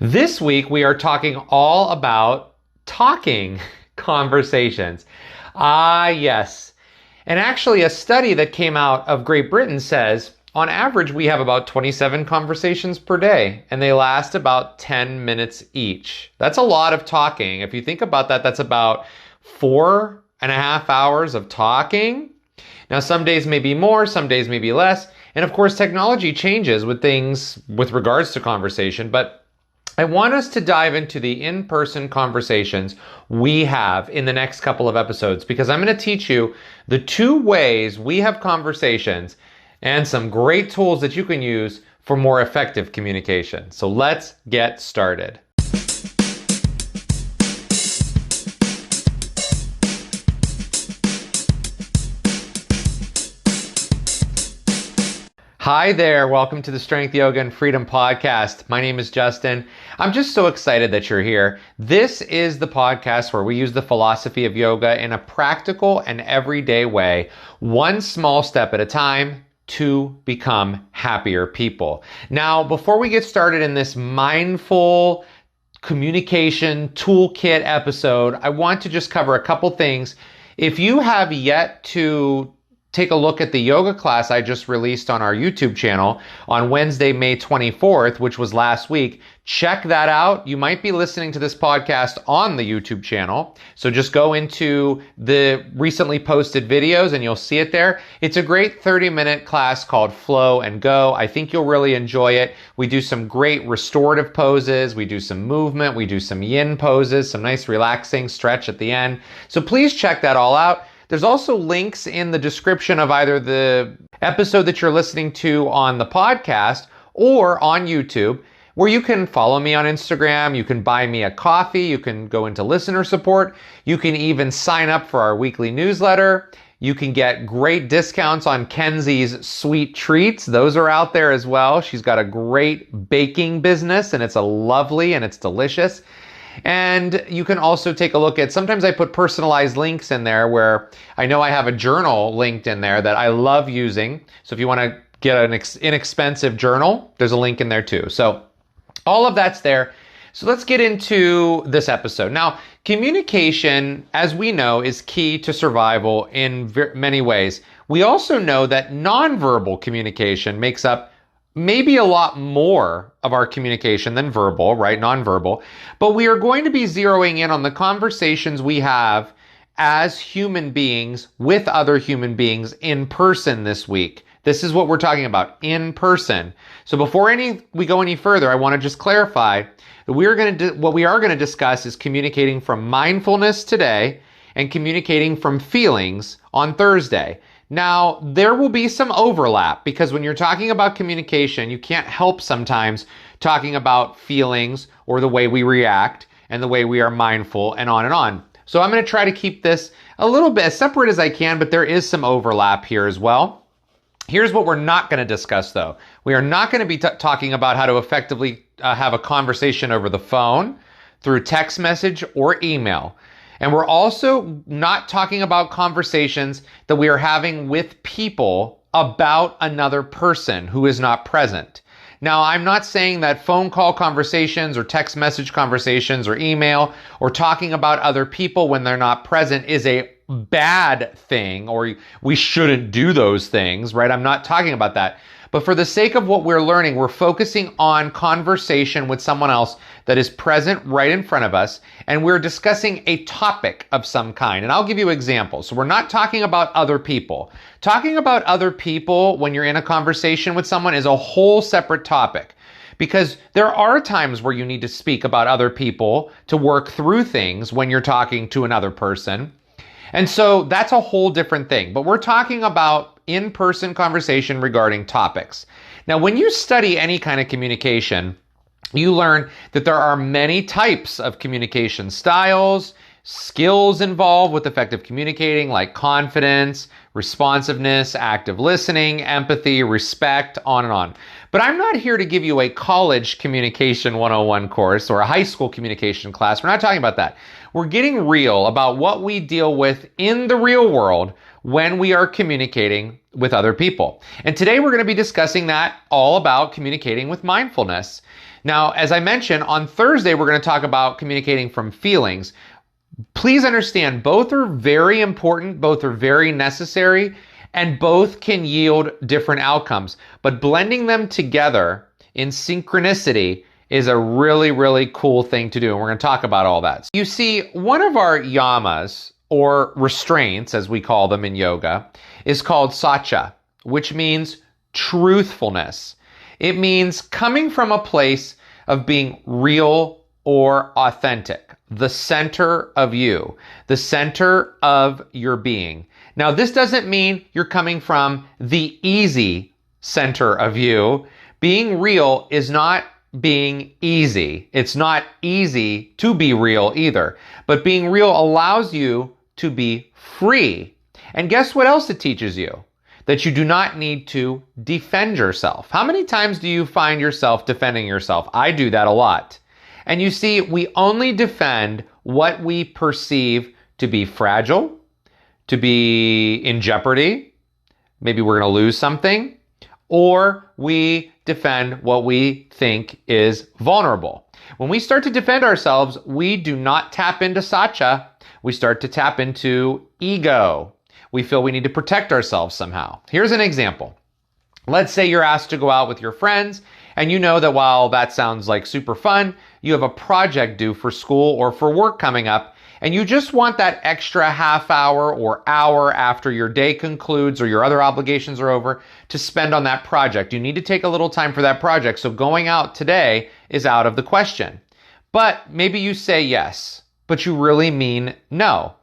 This week, we are talking all about talking conversations. Ah, yes. And actually, a study that came out of Great Britain says, on average, we have about 27 conversations per day, and they last about 10 minutes each. That's a lot of talking. If you think about that, that's about 4.5 hours of talking. Now, some days may be more, some days may be less. And of course, technology changes with things with regards to conversation, but I want us to dive into the in-person conversations we have in the next couple of episodes, because I'm going to teach you the 2 ways we have conversations and some great tools that you can use for more effective communication. So let's get started. Hi there, welcome to the Strength, Yoga, and Freedom podcast. My name is Justin. I'm just so excited that you're here. This is the podcast where we use the philosophy of yoga in a practical and everyday way, one small step at a time to become happier people. Now, before we get started in this Mindful Communication Toolkit episode, I want to just cover a couple things. If you have yet to take a look at the yoga class I just released on our YouTube channel on Wednesday, May 24th, which was last week. Check that out. You might be listening to this podcast on the YouTube channel. So just go into the recently posted videos and you'll see it there. It's a great 30-minute class called Flow and Go. I think you'll really enjoy it. We do some great restorative poses. We do some movement. We do some yin poses, some nice relaxing stretch at the end. So please check that all out. There's also links in the description of either the episode that you're listening to on the podcast or on YouTube, where you can follow me on Instagram, you can buy me a coffee, you can go into listener support, you can even sign up for our weekly newsletter, you can get great discounts on Kenzie's sweet treats. Those are out there as well. She's got a great baking business and it's lovely and it's delicious. And you can also take a look at, sometimes I put personalized links in there where I know I have a journal linked in there that I love using. So if you want to get an inexpensive journal, there's a link in there too. So all of that's there. So let's get into this episode. Now, communication, as we know, is key to survival in many ways. We also know that nonverbal communication makes up maybe a lot more of our communication than verbal, right? Nonverbal. But we are going to be zeroing in on the conversations we have as human beings with other human beings in person this week. This is what we're talking about, in person. So before we go any further, I want to just clarify that what we are going to discuss is communicating from mindfulness today and communicating from feelings on Thursday. Now, there will be some overlap because when you're talking about communication, you can't help sometimes talking about feelings or the way we react and the way we are mindful and on and on. So I'm going to try to keep this a little bit as separate as I can, but there is some overlap here as well. Here's what we're not going to discuss, though. We are not going to be talking about how to effectively have a conversation over the phone, through text message, or email. And we're also not talking about conversations that we are having with people about another person who is not present. Now, I'm not saying that phone call conversations or text message conversations or email or talking about other people when they're not present is a bad thing or we shouldn't do those things, right? I'm not talking about that. But for the sake of what we're learning, we're focusing on conversation with someone else that is present right in front of us, and we're discussing a topic of some kind. And I'll give you examples. So we're not talking about other people. Talking about other people when you're in a conversation with someone is a whole separate topic, because there are times where you need to speak about other people to work through things when you're talking to another person. And so that's a whole different thing. But we're talking about in-person conversation regarding topics. Now, when you study any kind of communication, you learn that there are many types of communication styles, skills involved with effective communicating, like confidence, responsiveness, active listening, empathy, respect, on and on. But I'm not here to give you a college communication 101 course or a high school communication class. We're not talking about that. We're getting real about what we deal with in the real world when we are communicating with other people. And today we're going to be discussing that, all about communicating with mindfulness. Now, as I mentioned, on Thursday, we're going to talk about communicating from feelings. Please understand, both are very important, both are very necessary, and both can yield different outcomes. But blending them together in synchronicity is a really, really cool thing to do. And we're going to talk about all that. You see, one of our yamas, or restraints, as we call them in yoga, is called satya, which means truthfulness. It means coming from a place of being real or authentic, the center of you, the center of your being. Now, this doesn't mean you're coming from the easy center of you. Being real is not being easy. It's not easy to be real either. But being real allows you to be free. And guess what else it teaches you? That you do not need to defend yourself. How many times do you find yourself defending yourself? I do that a lot. And you see, we only defend what we perceive to be fragile, to be in jeopardy. Maybe we're going to lose something. Or we defend what we think is vulnerable. When we start to defend ourselves, we do not tap into satya. We start to tap into ego. We feel we need to protect ourselves somehow. Here's an example. Let's say you're asked to go out with your friends, and you know that while that sounds like super fun, you have a project due for school or for work coming up, and you just want that extra half hour or hour after your day concludes or your other obligations are over to spend on that project. You need to take a little time for that project, so going out today is out of the question. But maybe you say yes, but you really mean no.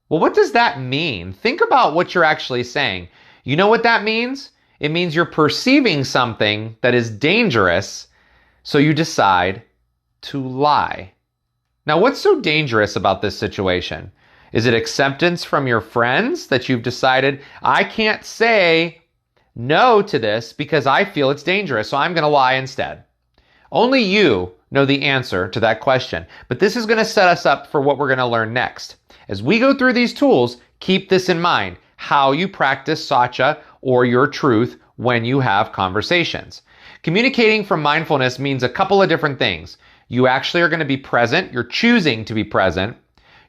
Well, what does that mean? Think about what you're actually saying. You know what that means? It means you're perceiving something that is dangerous, so you decide to lie. Now, what's so dangerous about this situation? Is it acceptance from your friends that you've decided, I can't say no to this because I feel it's dangerous, so I'm going to lie instead? Only you know the answer to that question. But this is going to set us up for what we're going to learn next. As we go through these tools, keep this in mind, how you practice satya or your truth when you have conversations. Communicating from mindfulness means a couple of different things. You actually are going to be present. You're choosing to be present.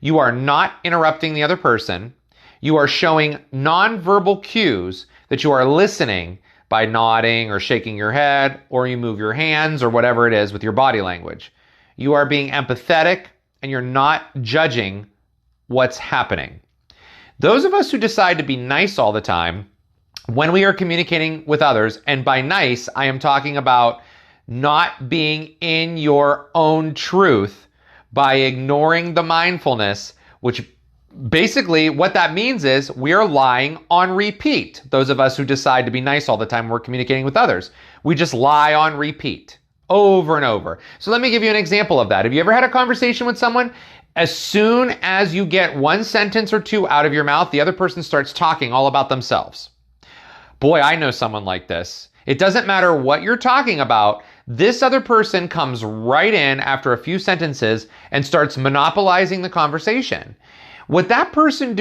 You are not interrupting the other person. You are showing nonverbal cues that you are listening by nodding or shaking your head, or you move your hands or whatever it is with your body language. You are being empathetic, and you're not judging what's happening. Those of us who decide to be nice all the time, when we are communicating with others, and by nice, I am talking about not being in your own truth by ignoring the mindfulness, which basically what that means is we are lying on repeat. Those of us who decide to be nice all the time when we're communicating with others, we just lie on repeat over and over. So let me give you an example of that. Have you ever had a conversation with someone? As soon as you get one sentence or two out of your mouth, the other person starts talking all about themselves. Boy, I know someone like this. It doesn't matter what you're talking about. This other person comes right in after a few sentences and starts monopolizing the conversation. What that person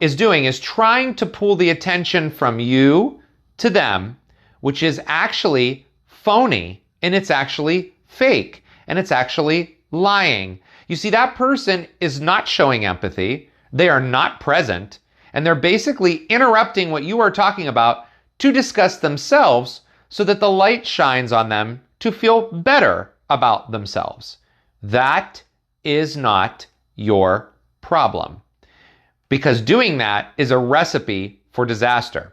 is trying to pull the attention from you to them, which is actually phony, and it's actually fake, and it's actually lying. You see, that person is not showing empathy. They are not present, and they're basically interrupting what you are talking about to discuss themselves so that the light shines on them to feel better about themselves. That is not your problem, because doing that is a recipe for disaster.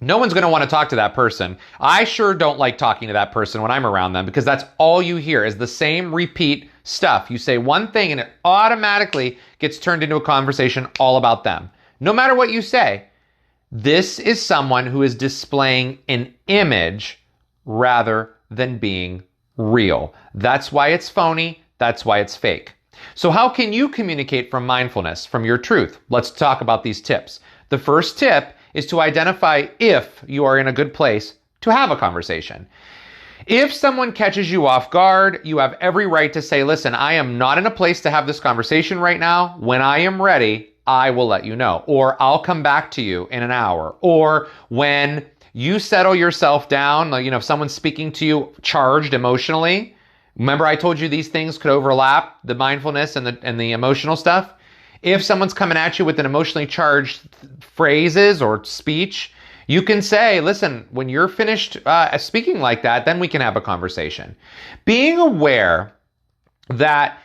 No one's going to want to talk to that person. I sure don't like talking to that person when I'm around them, because that's all you hear is the same repeat stuff. You say one thing and it automatically gets turned into a conversation all about them. No matter what you say, this is someone who is displaying an image rather than being real. That's why it's phony. That's why it's fake. So how can you communicate from mindfulness, from your truth? Let's talk about these tips. The first tip is to identify if you are in a good place to have a conversation. If someone catches you off guard, you have every right to say, listen, I am not in a place to have this conversation right now. When I am ready, I will let you know, or I'll come back to you in an hour, or when you settle yourself down, like, if someone's speaking to you charged emotionally, remember I told you these things could overlap, the mindfulness and the emotional stuff. If someone's coming at you with an emotionally charged phrases or speech, you can say, listen, when you're finished speaking like that, then we can have a conversation. Being aware that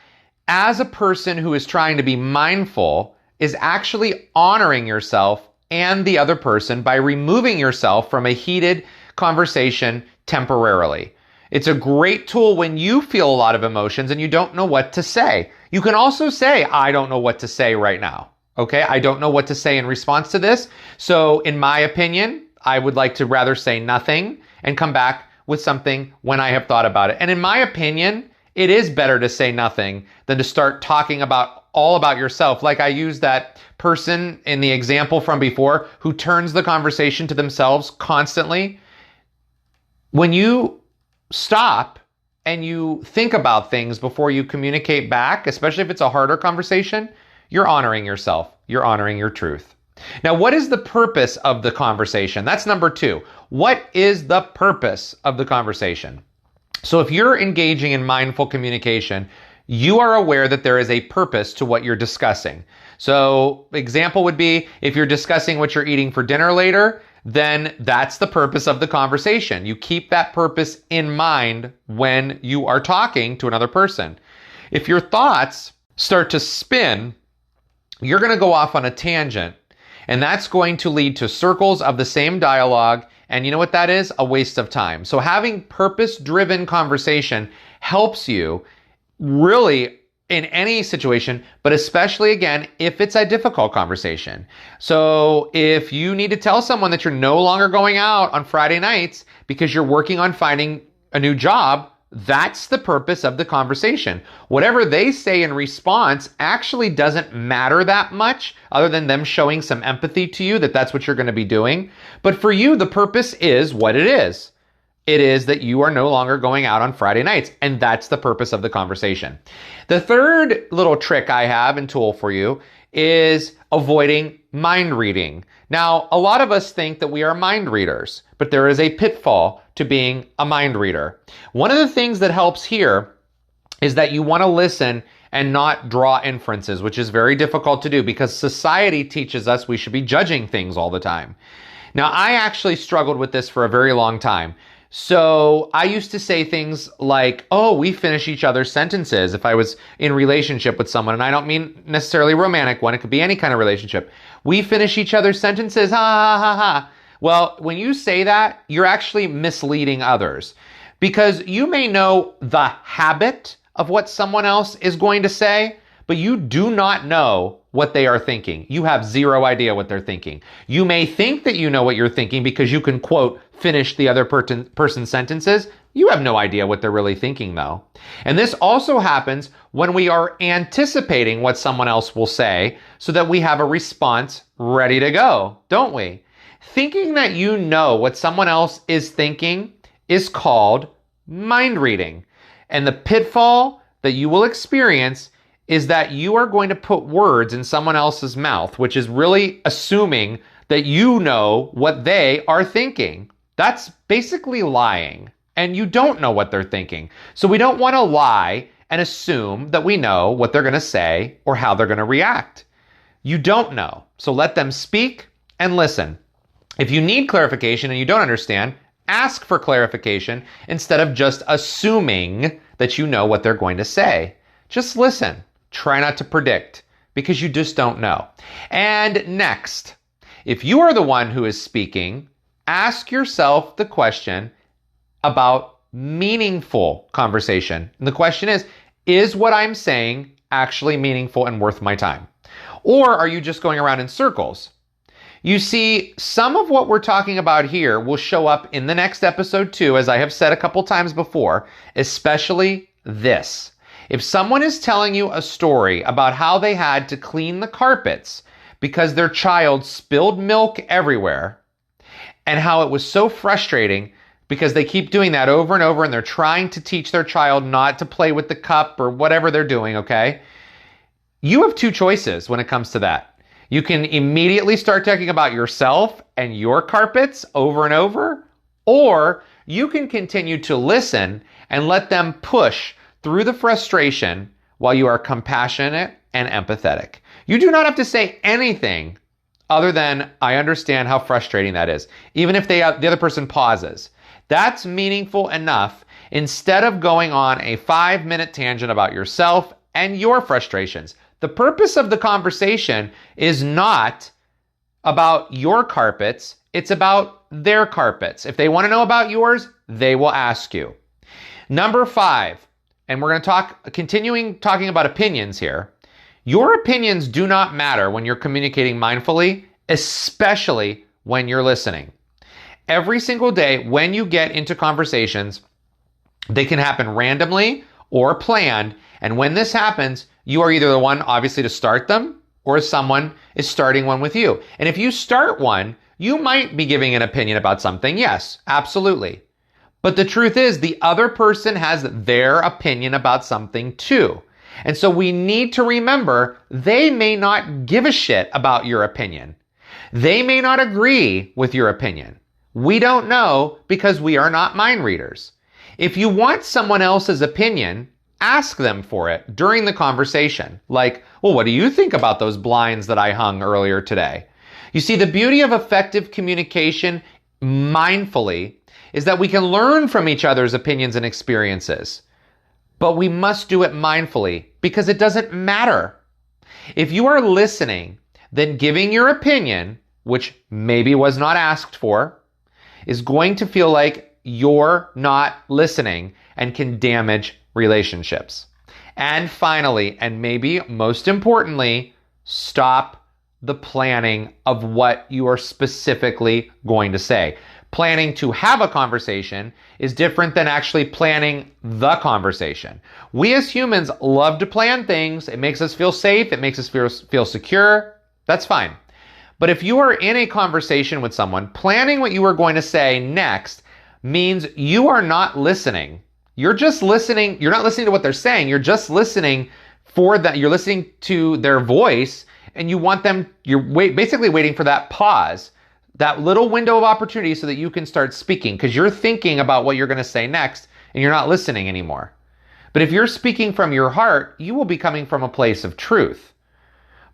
as a person who is trying to be mindful is actually honoring yourself and the other person by removing yourself from a heated conversation temporarily. It's a great tool when you feel a lot of emotions and you don't know what to say. You can also say, I don't know what to say right now. Okay, I don't know what to say in response to this. So in my opinion, I would like to rather say nothing and come back with something when I have thought about it. And in my opinion, it is better to say nothing than to start talking all about yourself. Like I used that person in the example from before who turns the conversation to themselves constantly. When you stop and you think about things before you communicate back, especially if it's a harder conversation, you're honoring yourself. You're honoring your truth. Now, what is the purpose of the conversation? That's number 2. What is the purpose of the conversation? So if you're engaging in mindful communication, you are aware that there is a purpose to what you're discussing. So example would be if you're discussing what you're eating for dinner later, then that's the purpose of the conversation. You keep that purpose in mind when you are talking to another person. If your thoughts start to spin, you're going to go off on a tangent, and that's going to lead to circles of the same dialogue. And you know what that is? A waste of time. So having purpose-driven conversation helps you really in any situation, but especially again, if it's a difficult conversation. So if you need to tell someone that you're no longer going out on Friday nights because you're working on finding a new job, that's the purpose of the conversation. Whatever they say in response actually doesn't matter that much, other than them showing some empathy to you that that's what you're going to be doing. But for you, the purpose is what it is. It is that you are no longer going out on Friday nights, and that's the purpose of the conversation. The third little trick I have and tool for you is avoiding mind reading. Now, a lot of us think that we are mind readers, but there is a pitfall to being a mind reader. One of the things that helps here is that you want to listen and not draw inferences, which is very difficult to do because society teaches us we should be judging things all the time. Now, I actually struggled with this for a very long time. So I used to say things like, oh, we finish each other's sentences if I was in relationship with someone. And I don't mean necessarily romantic one. It could be any kind of relationship. We finish each other's sentences. Ha, ha, ha, ha. Well, when you say that, you're actually misleading others because you may know the habit of what someone else is going to say, but you do not know what they are thinking. You have zero idea what they're thinking. You may think that you know what you're thinking because you can, quote, finish the other person's sentences. You have no idea what they're really thinking, though. And this also happens when we are anticipating what someone else will say so that we have a response ready to go, don't we? Thinking that you know what someone else is thinking is called mind reading. And the pitfall that you will experience is that you are going to put words in someone else's mouth, which is really assuming that you know what they are thinking. That's basically lying, and you don't know what they're thinking. So we don't want to lie and assume that we know what they're going to say or how they're going to react. You don't know. So let them speak and listen. If you need clarification and you don't understand, ask for clarification instead of just assuming that you know what they're going to say. Just listen. Try not to predict because you just don't know. And next, if you are the one who is speaking, ask yourself the question about meaningful conversation. And the question is what I'm saying actually meaningful and worth my time? Or are you just going around in circles? You see, some of what we're talking about here will show up in the next episode too, as I have said a couple times before, especially this. If someone is telling you a story about how they had to clean the carpets because their child spilled milk everywhere and how it was so frustrating because they keep doing that over and over and they're trying to teach their child not to play with the cup or whatever they're doing, okay? You have two choices when it comes to that. You can immediately start talking about yourself and your carpets over and over, or you can continue to listen and let them push through the frustration while you are compassionate and empathetic. You do not have to say anything other than, I understand how frustrating that is, even if the other person pauses. That's meaningful enough instead of going on a 5-minute tangent about yourself and your frustrations. The purpose of the conversation is not about your carpets, it's about their carpets. If they want to know about yours, they will ask you. Number 5, and we're going to continuing talking about opinions here. Your opinions do not matter when you're communicating mindfully, especially when you're listening. Every single day when you get into conversations, they can happen randomly or planned. And when this happens, you are either the one, obviously, to start them, or someone is starting one with you. And if you start one, you might be giving an opinion about something. Yes, absolutely. But the truth is, the other person has their opinion about something too. And so we need to remember they may not give a shit about your opinion. They may not agree with your opinion. We don't know because we are not mind readers. If you want someone else's opinion, ask them for it during the conversation. Like, well, what do you think about those blinds that I hung earlier today? You see, the beauty of effective communication mindfully is that we can learn from each other's opinions and experiences. But we must do it mindfully because it doesn't matter. If you are listening, then giving your opinion, which maybe was not asked for, is going to feel like you're not listening and can damage relationships. And finally, and maybe most importantly, stop the planning of what you are specifically going to say. Planning to have a conversation is different than actually planning the conversation. We as humans love to plan things. It makes us feel safe. It makes us feel secure. That's fine. But if you are in a conversation with someone, planning what you are going to say next means you are not listening. You're just listening. You're not listening to what they're saying. You're just listening for that. You're listening to their voice, and you want them, basically waiting for that pause, that little window of opportunity so that you can start speaking, because you're thinking about what you're going to say next and you're not listening anymore. But if you're speaking from your heart, you will be coming from a place of truth.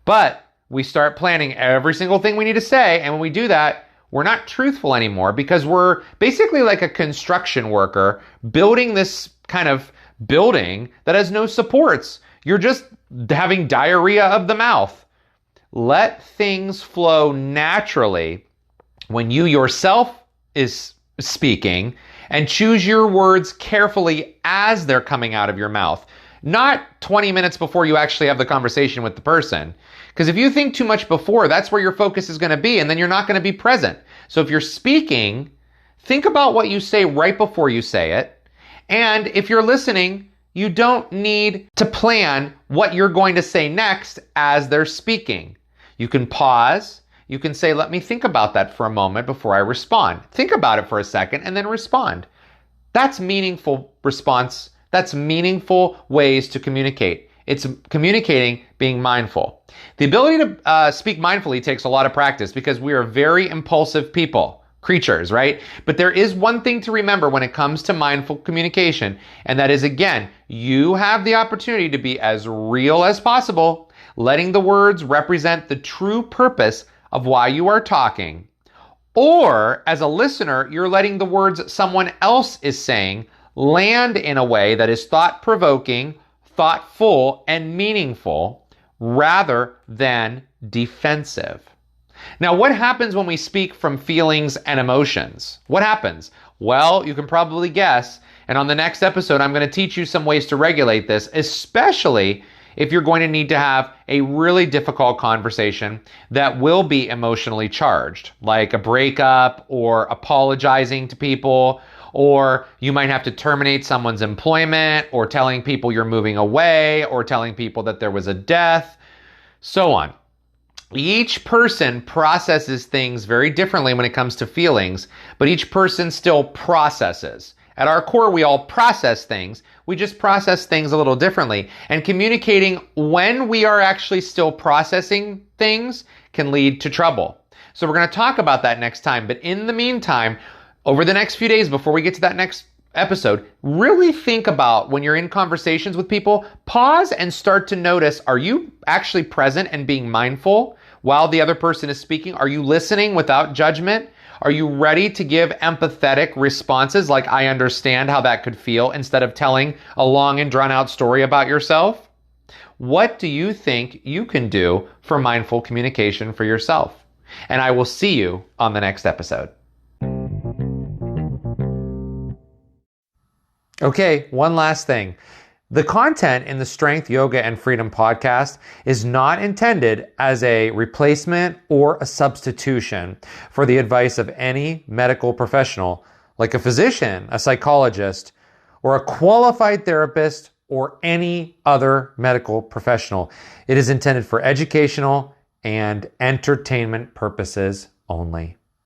But we start planning every single thing we need to say, and when we do that, we're not truthful anymore because we're basically like a construction worker building this kind of building that has no supports. You're just having diarrhea of the mouth. Let things flow naturally when you yourself is speaking, and choose your words carefully as they're coming out of your mouth. Not 20 minutes before you actually have the conversation with the person. Because if you think too much before, that's where your focus is going to be, and then you're not going to be present. So if you're speaking, think about what you say right before you say it. And if you're listening, you don't need to plan what you're going to say next as they're speaking. You can pause. You can say, let me think about that for a moment before I respond. Think about it for a second and then respond. That's meaningful response. That's meaningful ways to communicate. It's communicating being mindful. The ability to speak mindfully takes a lot of practice because we are very impulsive creatures, right? But there is one thing to remember when it comes to mindful communication, and that is, again, you have the opportunity to be as real as possible, letting the words represent the true purpose of why you are talking. Or, as a listener, you're letting the words someone else is saying land in a way that is thought-provoking, thoughtful, and meaningful, rather than defensive. Now, what happens when we speak from feelings and emotions? What happens? Well, you can probably guess, and on the next episode, I'm going to teach you some ways to regulate this, especially if you're going to need to have a really difficult conversation that will be emotionally charged, like a breakup or apologizing to people, or you might have to terminate someone's employment, or telling people you're moving away, or telling people that there was a death, so on. Each person processes things very differently when it comes to feelings, but each person still processes. At our core, we all process things. We just process things a little differently. And communicating when we are actually still processing things can lead to trouble. So we're going to talk about that next time. But in the meantime, over the next few days before we get to that next episode, really think about when you're in conversations with people, pause and start to notice, are you actually present and being mindful while the other person is speaking? Are you listening without judgment? Are you ready to give empathetic responses like I understand how that could feel instead of telling a long and drawn out story about yourself? What do you think you can do for mindful communication for yourself? And I will see you on the next episode. Okay, one last thing. The content in the Strength, Yoga, and Freedom podcast is not intended as a replacement or a substitution for the advice of any medical professional, like a physician, a psychologist, or a qualified therapist, or any other medical professional. It is intended for educational and entertainment purposes only.